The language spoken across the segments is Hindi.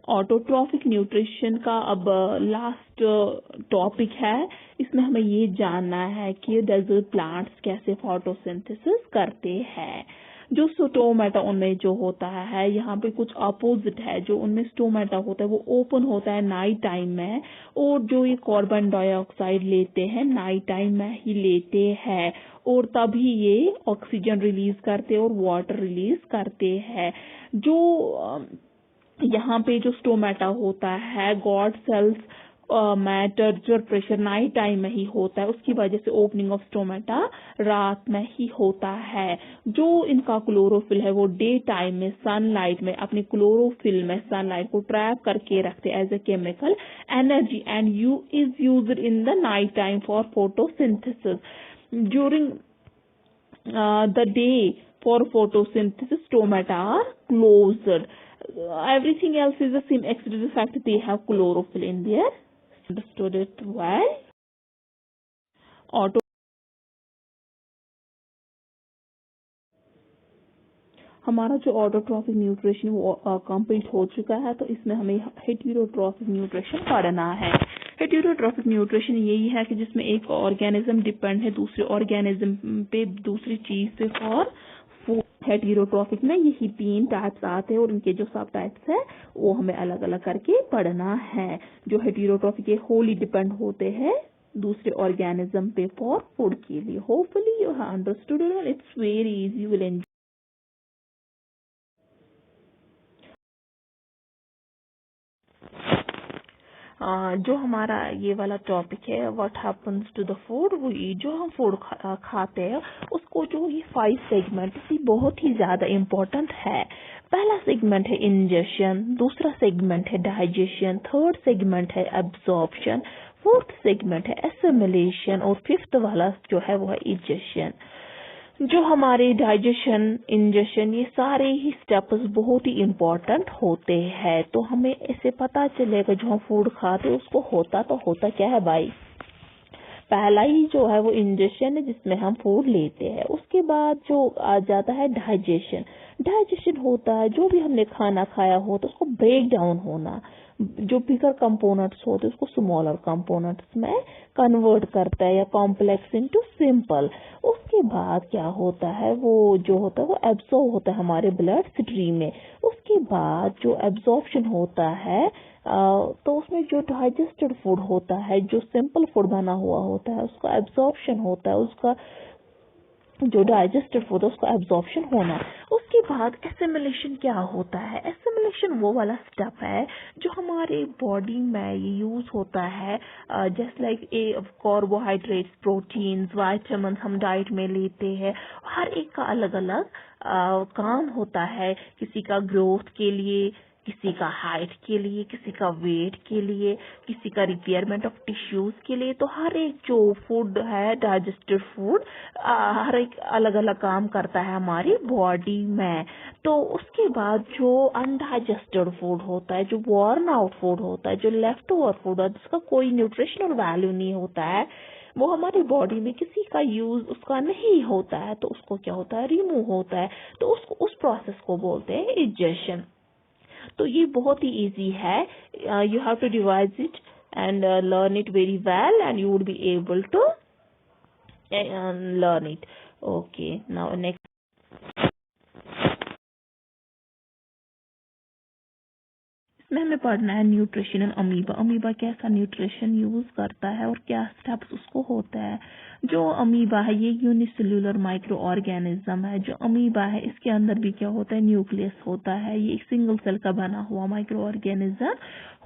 ऑटोट्रॉफिक न्यूट्रिशन का अब लास्ट टॉपिक है। इसमें हमें ये जानना है कि डेजर्ट प्लांट्स कैसे फोटोसिंथेसिस करते हैं। जो स्टोमेटा उनमें जो होता है, यहाँ पे कुछ अपोजिट है। जो उनमें स्टोमेटा होता है वो ओपन होता है नाइट टाइम में, और जो ये कार्बन डाइऑक्साइड लेते हैं नाइट टाइम में ही लेते हैं, और तभी ये ऑक्सीजन रिलीज करते और वाटर रिलीज करते हैं। जो यहाँ पे जो स्टोमेटा होता है, गॉड सेल्स मैटर जो प्रेशर नाइट टाइम में ही होता है, उसकी वजह से ओपनिंग ऑफ स्टोमेटा रात में ही होता है। जो इनका क्लोरोफिल है वो डे टाइम में सनलाइट में अपने क्लोरोफिल में सनलाइट को ट्रैप करके रखते as a chemical energy, and you is used in the night time for photosynthesis. During the day for photosynthesis, stomata are closed. Everything else is the same except the fact that they have chlorophyll in there. Understood it well? Auto हमारा जो ऑटोट्रॉफिक न्यूट्रिशन वो कंप्लीट हो चुका है, तो इसमें हमें हेटेरोट्रॉफिक न्यूट्रिशन पढ़ना है। हेटेरोट्रॉफिक न्यूट्रिशन यही है कि जिसमें एक ऑर्गेनिज्म डिपेंड है दूसरे ऑर्गेनिज्म पे, दूसरी चीज पे फॉर फूड। हेटेरोट्रॉफिक में यही 3 टाइप्स आते हैं और इनके जो सब टाइप्स है वो हमें अलग अलग करके पढ़ना है। जो हेटेरोट्रॉफिक ये होली डिपेंड होते हैं दूसरे ऑर्गेनिज्म पे फॉर फूड के लिए। Hopefully you have understood it, it's very easy, you will enjoy. जो हमारा ये वाला टॉपिक है what happens to the food, वो ये जो हम फूड खाते हैं उसको जो ये 5 सेगमेंट ये बहुत ही ज्यादा इम्पोर्टेंट है। पहला सेगमेंट है इंजेशन, दूसरा सेगमेंट है डाइजेशन, थर्ड सेगमेंट है एब्जॉर्प्शन, फोर्थ सेगमेंट है एसिमिलेशन, और फिफ्थ वाला जो है वो है इजेशन। जो हमारे डाइजेशन, इंजेशन, ये सारे ही स्टेप्स बहुत ही इम्पोर्टेंट होते हैं। तो हमें इससे पता चलेगा जो हम फूड खाते हैं उसको होता क्या है भाई। पहला ही जो है वो इंजेशन है जिसमें हम फूड लेते हैं। उसके बाद जो आ जाता है डाइजेशन। डाइजेशन होता है जो भी हमने खाना खाया हो तो उसको ब्रेक डाउन होना, जो बिगर कंपोनेंट्स होते हैं उसको स्मॉलर कंपोनेंट्स में कन्वर्ट करता है या कॉम्प्लेक्स इनटू सिंपल। उसके बाद क्या होता है वो जो होता है वो एब्सॉर्ब होता है हमारे ब्लड स्ट्रीम में। उसके बाद जो एब्जॉर्प्शन होता है तो उसमें जो डाइजेस्टेड फूड होता है, जो सिंपल फूड बना हुआ होता है उसका एब्जॉर्प्शन होता है, उसका जो डाइजेस्टेड फूड है उसका एब्जॉर्प्शन होना। उसके बाद एसिमिलेशन क्या होता है। एसिमिलेशन वो वाला स्टेप है जो हमारे बॉडी में यूज होता है, just like a carbohydrates, proteins, vitamin हम डाइट में लेते हैं। हर एक का अलग अलग काम होता है, किसी का ग्रोथ के लिए, किसी का हाइट के लिए, किसी का वेट के लिए, किसी का रिपेयरमेंट ऑफ टिश्यूज के लिए। तो हर एक जो फूड है डाइजेस्टेड फूड हर एक अलग अलग काम करता है हमारी बॉडी में। तो उसके बाद जो अनडाइजेस्टेड फूड होता है, जो वर्न आउट फूड होता है, जो लेफ्ट ओवर फूड है जिसका कोई न्यूट्रिशनल वैल्यू नहीं होता है, वो हमारी बॉडी में किसी का यूज उसका नहीं होता है, तो उसको क्या होता है रिमूव होता है। तो उसको उस प्रोसेस को बोलते हैं इजेशन। तो ये बहुत ही इजी है, you have to revise it and learn it very well and you would be able to learn it. Okay, now next इसमें हमें पढ़ना है न्यूट्रिशन अमीबा। अमीबा कैसा न्यूट्रिशन यूज करता है और क्या स्टेप्स उसको होता है। जो अमीबा है ये यूनिसेल्युलर माइक्रो ऑर्गेनिज्म है। जो अमीबा है इसके अंदर भी क्या होता है, न्यूक्लियस होता है। ये एक सिंगल सेल का बना हुआ माइक्रो ऑर्गेनिज्म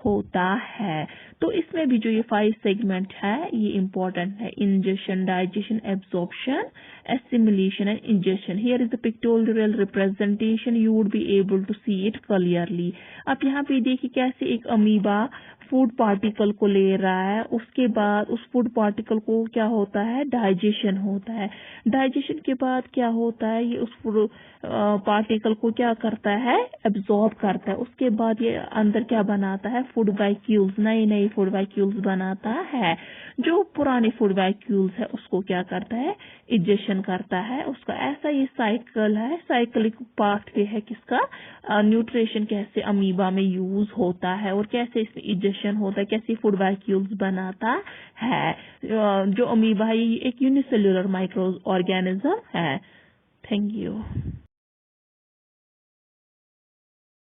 होता है। तो इसमें भी जो ये 5 सेगमेंट है ये इम्पोर्टेंट है, ingestion, digestion, absorption, assimilation and ingestion. Here is the pictorial representation. You would be able to see it clearly. अब यहाँ पे देखिए कैसे एक अमीबा फूड पार्टिकल को ले रहा है, उसके बाद उस फूड पार्टिकल को क्या होता है, डाइजेशन होता है। डाइजेशन के बाद क्या होता है, ये उस फूड पार्टिकल को क्या करता है, एब्जॉर्ब करता है। उसके बाद ये अंदर क्या बनाता है, फूड वैक्यूल्स, नए नए फूड वैक्यूल्स बनाता है। जो पुराने फूड वैक्यूल्स है उसको क्या करता है, इजेक्शन करता है। उसका ऐसा ये साइकिल है, साइक्लिक पाथवे है किसका, न्यूट्रिशन कैसे अमीबा में यूज होता है और कैसे इसमें इजेक्शन होता है, कैसे फूड वैक्यूल्स बनाता है। जो अमीबा है ये एक यूनिसेल्युलर माइक्रो ऑर्गेनिज्म है। Thank you.